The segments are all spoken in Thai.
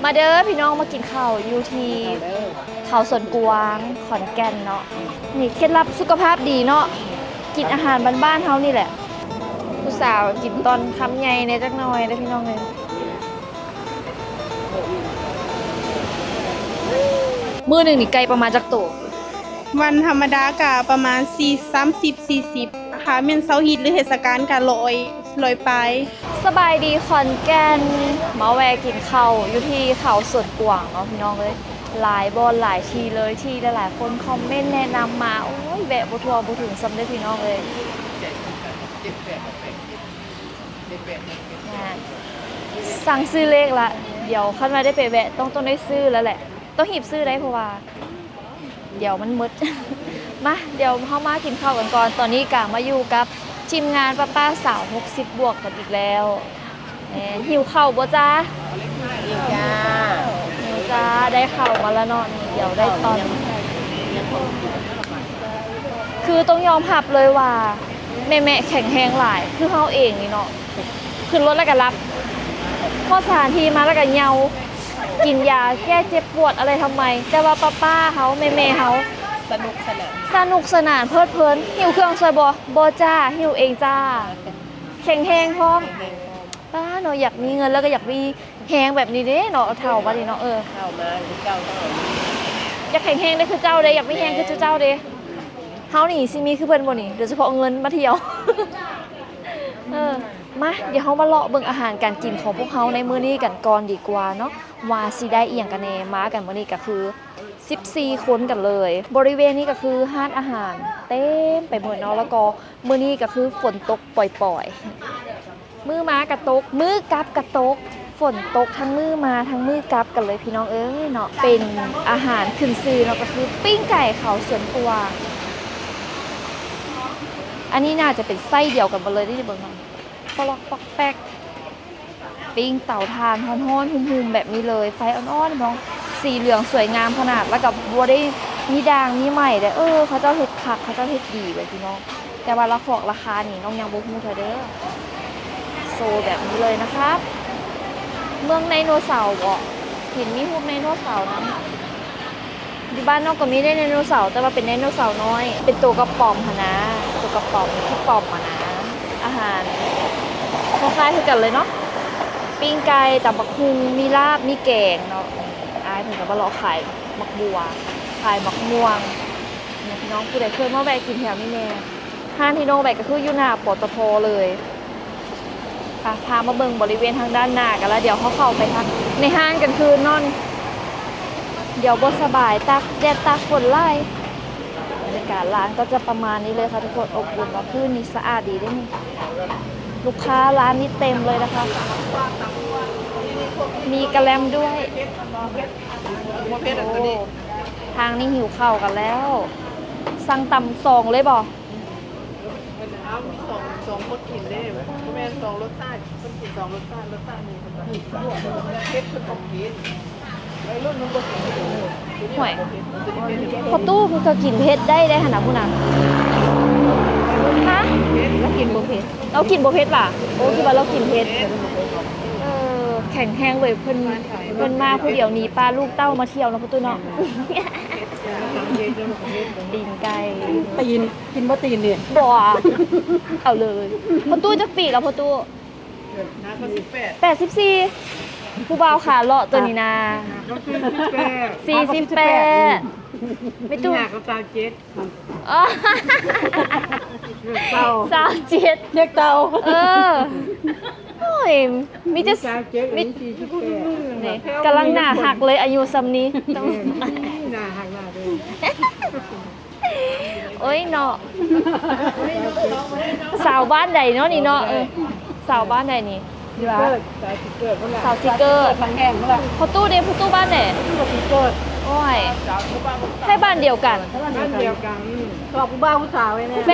มาเด้อพี่น้องมากินข้าวอยู่ที่เขาสวนกวางขอนแก่นเนาะนี่เคล็ดลับสุขภาพดีเนาะกินอาหารบ้านๆเฮานี่แหละผู้สาวกินตอนคำใหญ่ในจักหน่อยนะพี่น้องเลยมื้อหนึ่งนี่ไก่ประมาณจักตัววันธรรมดากะประมาณ30-40ค่ะแม่นเสาร์อาทิตย์หรือเทศกาลกะ100ไปสบายดีขอนแก่นมาแวะกินข้าวอยู่ที่เขาสวนกวางเนาะพี่น้องเลยหลายบอนหลายทีเลยที่หลายๆคนคอมเมนต์แนะนำมาโอ้ยแวะบ่ทัวบ่ถึงสำเร็จพี่น้องเลยสั่งซื้อเลขละเดี๋ยวคันมาได้ไปแวะต้องได้ซื้อแล้วแหละต้องหีบซื้อได้เพราะว่าเดี๋ยวมันมืด มาเดี๋ยวเข้ามากินข้าวกันก่อนตอนนี้กะมาอยู่กับทีมงานป้าสาว60บวกกันอีกแล้วหิวข้าวบ่จ้าหิวจ้าได้ข้าวมาแล้วเนาะเดี๋ยวได้ตอนคือต้องยอมรับเลยว่าแม่แข็งแรงหลายคือเฮาเองนี่เนาะขึ้นรถแล้วก็รับข้อสถานที่มาแล้วก็เหากินยาแก้เจ็บปวดอะไรทำไมแต่ว่าป้าเฮาแม่เฮาสนุกสนานเพลิดเพลินหิวเครื่องซอยบ่จ้าหิวเองจ้าแข็งแรงพร้อมป้าเนาะอยากมีเงินแล้วก็อยากมีแฮงแบบนี้เด้เนาะเฒ่าบัดนี้เนาะเฒ่ามาเจ้าอยากแข็งแรงได้คือเจ้าเด้อยากมีแฮงคือเจ้าเด้เฮานี่สิมีคือเพิ่นบ่นี่โดยเฉพาะเงินมาเที่ยวมาเดี๋ยวเฮามาเลาะเบิ่งอาหารการกินของพวกเฮาในมื้อนี้กันก่อนดีกว่าเนาะว่าสิได้อีหยังกันแน่มากันมื้อนี้ก็คือ14คนกันเลยบริเวณนี้ก็คือห้านอาหารเต็มไปหมดเนาะแล้วก็มื้อนี้ก็คือฝนตกปล่อยๆมื้อมากระตกมื้อกลับกระตกฝนตกทั้งมื้อมาทั้งมื้อกลับกันเลยพี่น้องเนาะเป็นอาหารขึ้นชื่อเนาะก็คือปิ้งไก่เขาสวนกวางอันนี้น่าจะเป็นไส้เดียวกันหมดเลยที่เบิ่งเนาะปลอกปอกแป๊กปิ้งเตาถ่านฮ้อนๆหุ่มๆแบบนี้เลยไฟอ่อนๆน้องสีเหลืองสวยงามขนาดแล้วกับบัวได้มีด่างมีใหม่เลยเขาเจ้าเฮ็ดคักเขาเจ้าเฮ็ดดีเลยพี่น้องแต่ว่าราคานี่น้องยังบ่ฮู้เท่าเด้อโซแบบนี้เลยนะครับเมืองไดโนเสาร์บ่เห็นมีรูปไดโนเสาร์นะอยู่บ้านนอกก็มีไดโนเสาร์แต่ว่าเป็นไดโนเสาร์น้อยเป็นตัวกระป๋อมหั่นนะตัวกระป๋อมที่ป๋อมอ่ะนะอาหารคล้ายๆกันเลยเนาะปิ้งไก่ตำบักหุ่งมีลาบมีแกงเนาะเพิ่นก็บ่รอขายมักบัวขายมักม่วงเนี่ยพี่น้องผู้ใดเคยมาแวะกินแถวนี้แน่ห้างที่น้องแวะก็คืออยู่หน้าปตทเลยพามาเบิ่งบริเวณทางด้านหน้ากันแล้วเดี๋ยวเขาเข้าไปทางในห้างกันคืนนอนเดี๋ยวบ่สบายตากแดดตากฝนไล่บรรยากาศร้านก็จะประมาณนี้เลยค่ะทุกคนอบอุ่นว่าพื้นนี่สะอาดดีด้วยนี่ลูกค้าร้านนี้เต็มเลยนะคะมีกระแลมด้วยทางนี้หิวข้าวกันแล้วสั่งตำ2เลยบ่มีสองคนกินได้แม่น2รสชาติคนกิน2รสชาตินี้เผ็ดคนต้องกินไอ้รุ่นมันบ่กินห่วยพอตู้มันก็กินเผ็ดได้ขนาดพุ่นน่ะฮะเรากินบ่เผ็ดป่ะโอ้คิดว่าเรากินเผ็ดแข็งแห้งเลยเพิ่นมาผู้เดียวหนีปลาลูกเต้ามาเที่ยวนะพ่อตู้เนาะตีนไก่ตีนกินบ่ตีนเนี่ยบ่เอาเลยพ่อตู้จักปีแล้วพ่อตู้84ผู้บ่าวขาเลาะตัวนี้นะ48ไม่ตู้อยากกับ37อ๋อ37เรียกเตาโอ้ยมีจะนี่กำลังหน้าหักเลยอายุซ้ำนี้ต้องหน้าหักหน้าเลยโอ้ยเนาะสาวบ้านใดเนาะนี่เนาะสาวบ้านใดนี่สาวซิเกอร์ทั้งแห้งเมื่อไหร่พอตู้พอตู้บ้านไหนซิเกอร์โอ้ยให้บ้านเดียวกันก็ผู้บ้าผู้สาวเนี่ยแ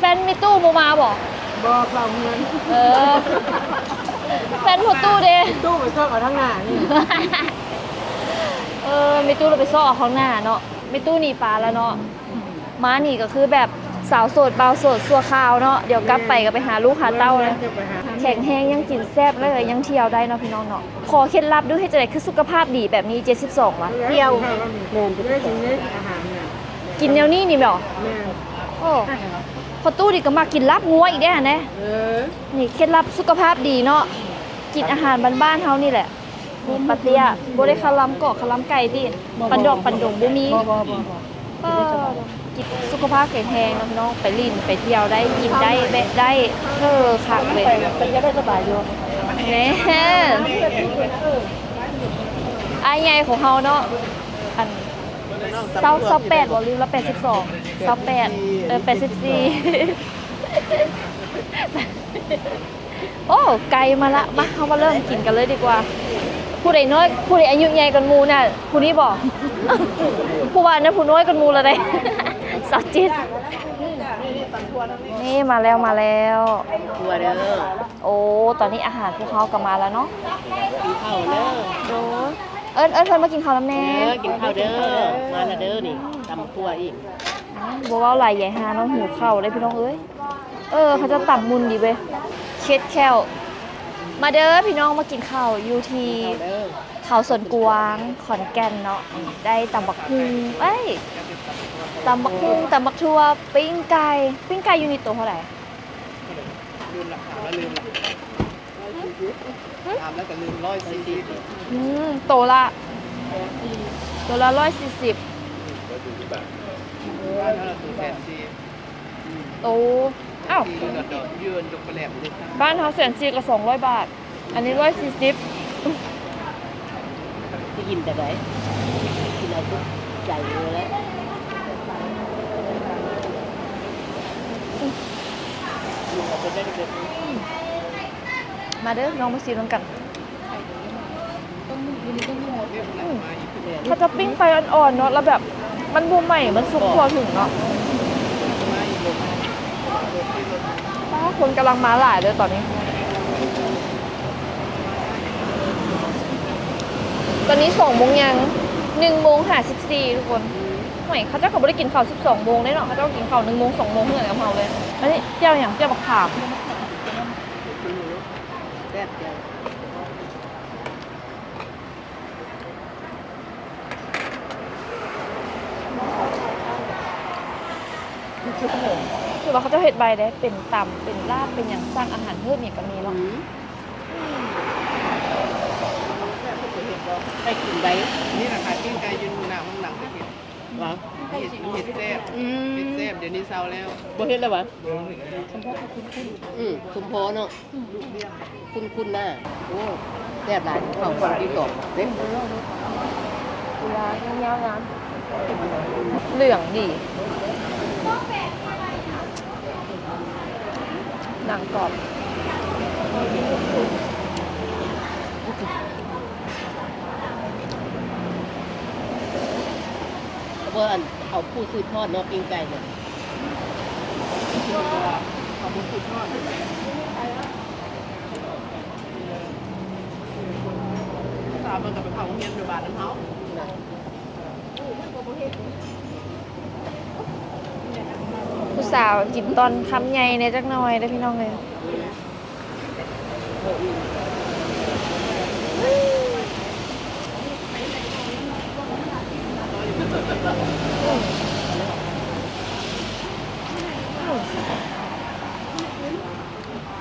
ฟนมีตู้มูมาบ่เราเงินแฟนพอตู้ตู้ไปซ่อเอาทั้งหน้านี่มีตู้เราไปซ่อข้างหน้าเนาะมีตู้หนีปลาแล้วเนาะม้าหนีก็คือแบบสาวโสดเบาโสดสัวคาวเนาะเดี๋ยวกลับไปก็ไปหาลูกหาเต้าเลยแถ ข็งแรงยังกินแซ่บแล้วก็ยังเที่ยวได้เนาะพี่น้องเนาะขอเคล็ดลับดูให้จะได้คือสุขภาพดีแบบนี้72วะ เที่ยว แม่นจะได้กินเนื้ออาหารเนี่ย กินแนวนี้นี่แม่อ๋อ แม่น โอ้พอตู้นี่ก็มากินลาบงัวอีกได้อนะ นี่เคล็ดลับสุขภาพดีเนาะกินอาหารบ้านๆเฮานี่แหละนี่ปลาเตี้ยบ่ได้คาลัมเกาะคาลัมไก่ที่ปันดอกปันดงบ่มี บ่ กินสุขภาพแข็งแรงเนาะพี่น้องไปลินไปเที่ยวได้กินได้แวะได้คักเลย เป็นจะได้สบายอยู่ แหน่อายใหญ่ของเฮาเนาะอัน28บ่ลืมแล้ว82 28 84 โอ้ไกลมาละมาเฮามาเริ่มกินกันเลยดีกว่า ผู้ใดน้อยผู้ใดอายุใหญ่กันหมู่น่ะผู้นี้บอก ผู้ว่านะผู้น้อยกันหมู่ละได้ สักจิตนี่มาแล้วมาแล้ว ตัวเด้อ โอ้ตอนนี้อาหารพวกเขาก็มาแล้วเนาะ กินข้าวเด้อ โดเอิ้นเพิ่นมากินข้าวน้ำแน่ กินข้าวเด้อมาละเด้อนี่ตำคั่วอีก บ่เว้าหลายใหญ่หาเนาะหิวข้าวเลยพี่น้องเอ้ยเขาจะต่ำมุนดีเว้ยเช็ดแควมาเด้อพี่น้องมากินข้าวอยู่ที่ เด้อ เขาสวนกวางขอนแก่นเนาะได้ตำบักฮุงตำบักฮุงตำบักทั่วปิ้งไก่อยู่นี่ตัวเท่าไหร่ ลืมละถามแล้วลืมละถามแล้วก็ลืม140 ตัวละ140 บ้านเราตัวแสนซี โตอ้าว ที่ดอดยืนยกไปแหลมเลย บ้านเฮาแสนซีก็200 บาท อันนี้140 ที่กินแต่ไหนกินอะไรทุกใหญ่เลยแล้ว มาเด้อน้องมาซีนกัน มาอีก เขาจะปิ้งไฟอ่อนๆเนาะแล้วแบบมันบูมใหม่มันสุกทั่วถึงเนาะ มาอีกลง ป้าคนกำลังมาหลายเลยตอนนี้ ตอนนี้2 โมงยัง1 โมง 54ทุกคนหน่อยเขาเจ้าก็บ่ได้กินข้าว12 โมงได้เนาะเขาเจ้ากินข้าว1 โมง 2 โมงเหมือนกับเราเลยอันนี้เจ้าอย่างเจ้าบักขาม แซ่บจัง คือว่าเขาเจ้าเฮ็ดใบได้เป็นตำเป็นลาบเป็นอย่างสร้างอาหารเพิ่มอย่างก็มีเนาะ ไปกินไป นี่ราคาปิ้งไก่ยืนหน้าห้องหลังไปเห็น วะ เห็ดแซ่บเห็ดแซ่บเดี๋ยวนี้เศร้าแล้ว บ่เห็นแล้ววะคุมโพเนาะคุณหน้าโอ้แซ่บหลายข้าวคนที่สองเด้อ เวลาเงี้ยวๆนะเหลืองดีหนังกรอบ เพราะว่าเอาผู้ซื้อทอดเนาะปิ้งไก่เนี่ย ขอบคุณคุณทอดสาวเบิ่งกับไปเผาเฮียนอยู่บ้านน้ำเฮา นะ ผู้สาวกินตอนคำใหญ่ในจักหน่อยได้อพี่น้องเลย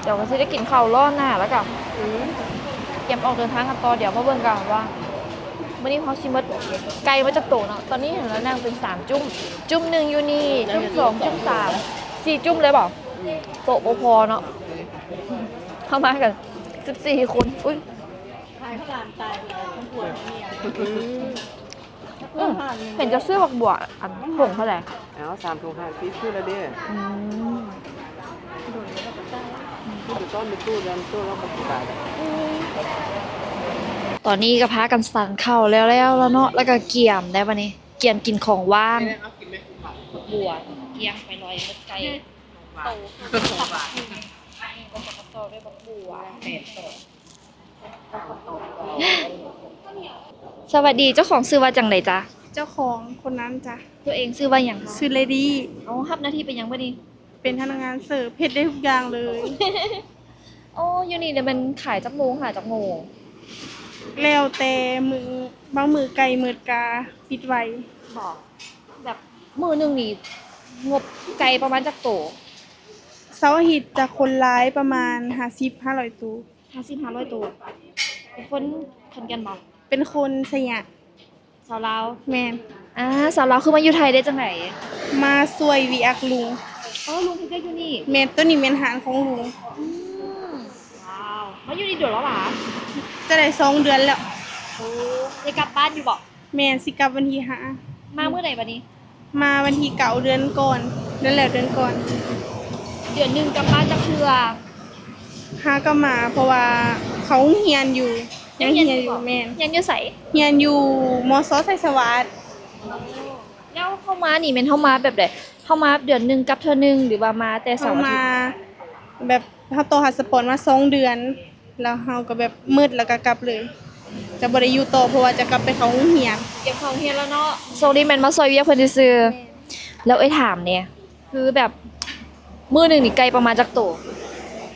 เดี๋ยวก็จะได้กินข้าวร้อนหน้าแล้วกันเตรียมออกเดินทางกันต่อเดี๋ยวมาเบิ่งกันว่ามื่อนี้เขาชิมดไก่มาจากโตเนาะตอนนี้เห็นแล้วนางเป็น3 จุ่มจุ่มหนึ่งอยู่นี่จุ่ม2 จุ่ม3 4 จุ่มเลยเปล่าโตะบ่พอเนาะเข้ามากัน14 คนอุ้ยเห็นจะซื้อบักบัวอันผงเท่าไหร่ เอา3 ถุง5ฟีชื่อละเด้อ อืม ตู้ต้นมีตู้เดินตู้แล้วก็ขาย ตอนนี้ก็พากันสั่นข้าวแล้วเนาะแล้วก็เกี่ยมได้ปะนี่เกี่ยมกินของว่าง เอากินไหมผัก บัวเกี่ยมไปลอยมดไก่โตก็จะโตด้วยบักบัวสวัสดีเจ้าของซื้อว่าจังไดจ๊ะ เจ้าของคนนั้นจ้ะ ตัวเองซื้อว่าอย่างคะ ชื่อเลดี้ เอาฮับหน้าที่เป็นหยังบ่ดี เป็นพนักงานเสิร์ฟเพชรได้ทุกอย่างเลย โอ้อยู่นี่เนี่ยมันขายจักโมงหาจักโมง แล้วแต่มือบางมือไก่มือกาปิดไว้ บอกแบบมือหนึงนี่งบไก่ประมาณจักโต เสาร์อาทิตย์จะคนร้ายประมาณ50-500ตัว 50-500ตัวเป็นคนขอนแก่นบ่ เป็นคนสยะ สาวลาว แมน สาวลาวคือมาอยู่ไทยได้จังไหน มาซวยวีอักลุง อ๋อลุงเพิ่นก็อยู่นี่ แมนตัวนี้แมนหารของลุง ว้าวมาอยู่นี่เดือนแล้วหรอ จะได้2 เดือนแล้ว โอ้ได้กลับบ้านอยู่บ่ แมนสิกลับวันที่ห้า มาเมื่อไหร่บัดนี้ มาวันที่9เดือนก่อนเดือนแล้วเดือนก่อน เดือนหนึงกลับบ้านจักเทื่อ หาก็มาเพราะว่าเขาเฮียนอยู่ยังเฮียนอยู่แมน ยังอยู่ไส เฮียนอยู่มอซอไสสวัสดิ์ แล้วเข้ามานี่แม่นเข้ามาแบบใดเข้ามาเดือนหนึงกลับเทื่อหนึงหรือว่ามาแต่เสา เขา ร์อาทิ มา ตย์ แบบเขาโตหัสปอร์ตมา2 เดือน แล้วเฮาก็แบบมืดแล้วก็กลับเลยจะบ่ได้อยู่ต่อเพราะว่าจะกลับไปเขาโรงเรียน เก็บของเฮียนแล้วเนาะโซนี่แม่นมาซอยเวียกเพิ่นซื่อๆแล้วไอ้ถามเนี่ยคือแบบมื้อหนึงนี่ไกลประมาณจักโต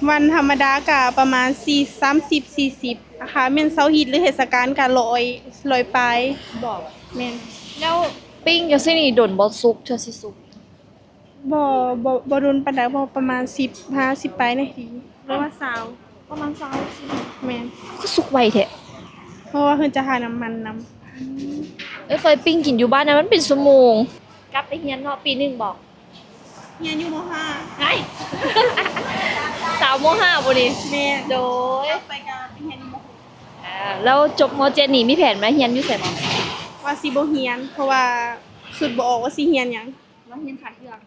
วันธรรมดาก็ประมาณ30-40นะคะแม่นเสาร์อาทิตย์หรือเทศกาลก็100ปลาย บอก แม่น แล้วปิ้งจังซี่นี่ดนบ่สุกเทื่อสิสุก บ่รุนปานใดบ่ประมาณ10-50ปลายนาทีหรือว่า20 ประมาณ20สิ แม่น คือสุกไวแท้ เพราะว่าเพิ่นจะหาน้ำมันนำ เคยปิ้งกินอยู่บ้านนะมันเป็นชั่วโมงกลับไปเฮียนเนาะปีหนึงบอก เฮียนอยู่ม ไง สาวมห้าบ่ดิ .5 แม่น โดย ไปก็ไปเฮียนอยู่ม แล้วจบมเจ็ดนี่มีแผนมาเฮียนอยู่ไสบ่ .6 ว่าสิบ่เฮียน เพราะว่าคิดบ่ออกว่าสิเฮียนหยัง มาเฮียนขายเครื่อง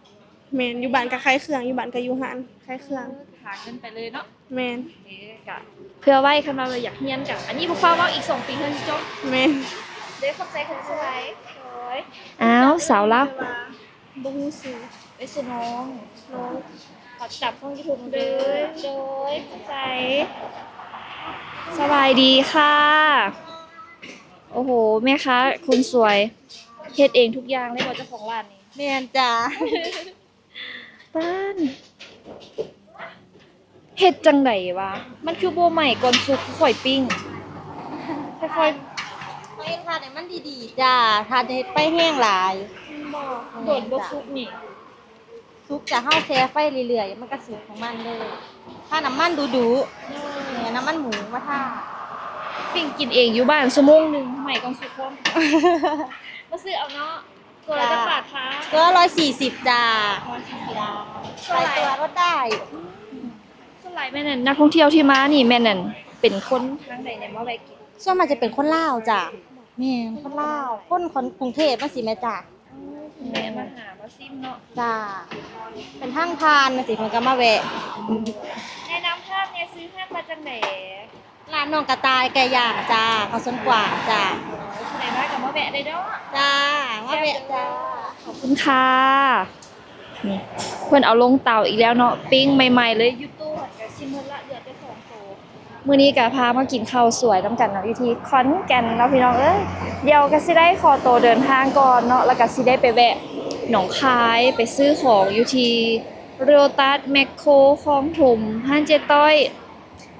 แม่นอยู่บ้านก็ขายเครื่องอยู่บ้านก็อยู่ห้านขายเครื่อง หาเงินไปเลยเนาะ แม่น นี่กะเพื่อไว้คันเราอยากเฮียนกะอันนี้พวกฟ้าว่าอีก2ปีเพิ่นสิจบ แม่น เด้ขอบใจคนสวยโดยอ้าวสาวลาว บ่ฮู้ชื่อ ไปสิน้องขอจับช่อง YouTube เด้อโดยขอบใจ สบายดีค่ะ โอ้โหแม่ค้าคนสวยเฮ็ดเองทุกอย่างเลยบ่เจ้าของร้านนี่ แม่นจ้า ป้านเฮ็ดจังไดวะมันคือบ่ใหม่ก่อนสุกค่อยปิ้งค่อย ไม่ทานให้มันดีๆจ้าทานจะเฮ็ดไฟแห้งหลาย ๆบ่โดดบ่สุกนี่ ซุปจะเฮาแช่ไฟเรื่อยๆมันก็สุกของมันเลย ถ้าน้ำมันดูๆเนี่ยน้ำมันหมูมาท่า ปิ้งกินเองอยู่บ้านชั่วโมงหนึงใหม่ก่อนสุกพร้อมมาซื้อเอาเนาะตัวละจักบาทคะ ตัว140จ้าใส่ตัวลดได้ ส่วนหลายแม่นั่นนักท่องเที่ยวที่มานี่แม่นั่นเป็นคนทางใดเนี่ยมาแวะกิน ส่วนมันจะเป็นคนลาวจ้ะแม่นคนลาวคนกรุงเทพมาสิแม่จ้ะ แม่มาหามาซิมเนาะ จ้าเป็นทางผ่านนะสิเพิ่นก็มาแวะ แนะนำภาพเนี่ยซื้อภาพมาจากไหน ร้านน้องกระต่ายไก่ย่างจ้าเขาสวนกว่างจ้า ไหนมากับมาแวะได้เนาะ จ้ามาแวะจ้า ขอบคุณค่ะนี่เพิ่นเอาลงเตาอีกแล้วเนาะปิ้งใหม่ๆเลยอยู่ตู้หันกับซิมเพิ่นละเหลือแต่2โตมื้อนี้ก็พามากินข้าวสวยนํกันเนาะอยู่ที่ขอนแก่นเนาะพี่น้องเอ้ยเดี๋ยวก็สิได้ขอตัวเดินทางก่อนเนาะแล้วก็สิได้ไปแวะหนองคายไปซื้อของอยู่ที่เรียวตัสแมคโครคลองถมห้านเจ๊ต้อย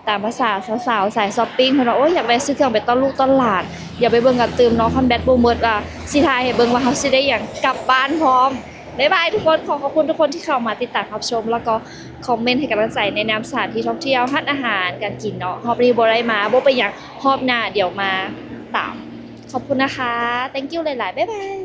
ตามภาษาสาวๆสายช้อปปิ้งเพิ่นว่าโอ้ยอยากไปซื้อเครื่องไปต้อนลูกต้อนหลานอย่าไปเบิ่งกับตืมเนาะคันแบตบ่หมดอ่ะสิทายให้เบิ่งว่าเฮาสิได้หยังกลับบ้านพร้อมบ๊ายบายทุกคนขอบคุณทุกคนที่เข้ามาติดตามรับชม แล้วก็คอมเมนต์ให้กำลังใจในนามสถานที่ท่องเที่ยวร้านอาหารการกินเนาะฮอบนี้บ่ได้มาบ่ไปหยังฮอบหน้าเดี๋ยวมาตามขอบคุณนะคะ thank you หลายๆบ๊ายบาย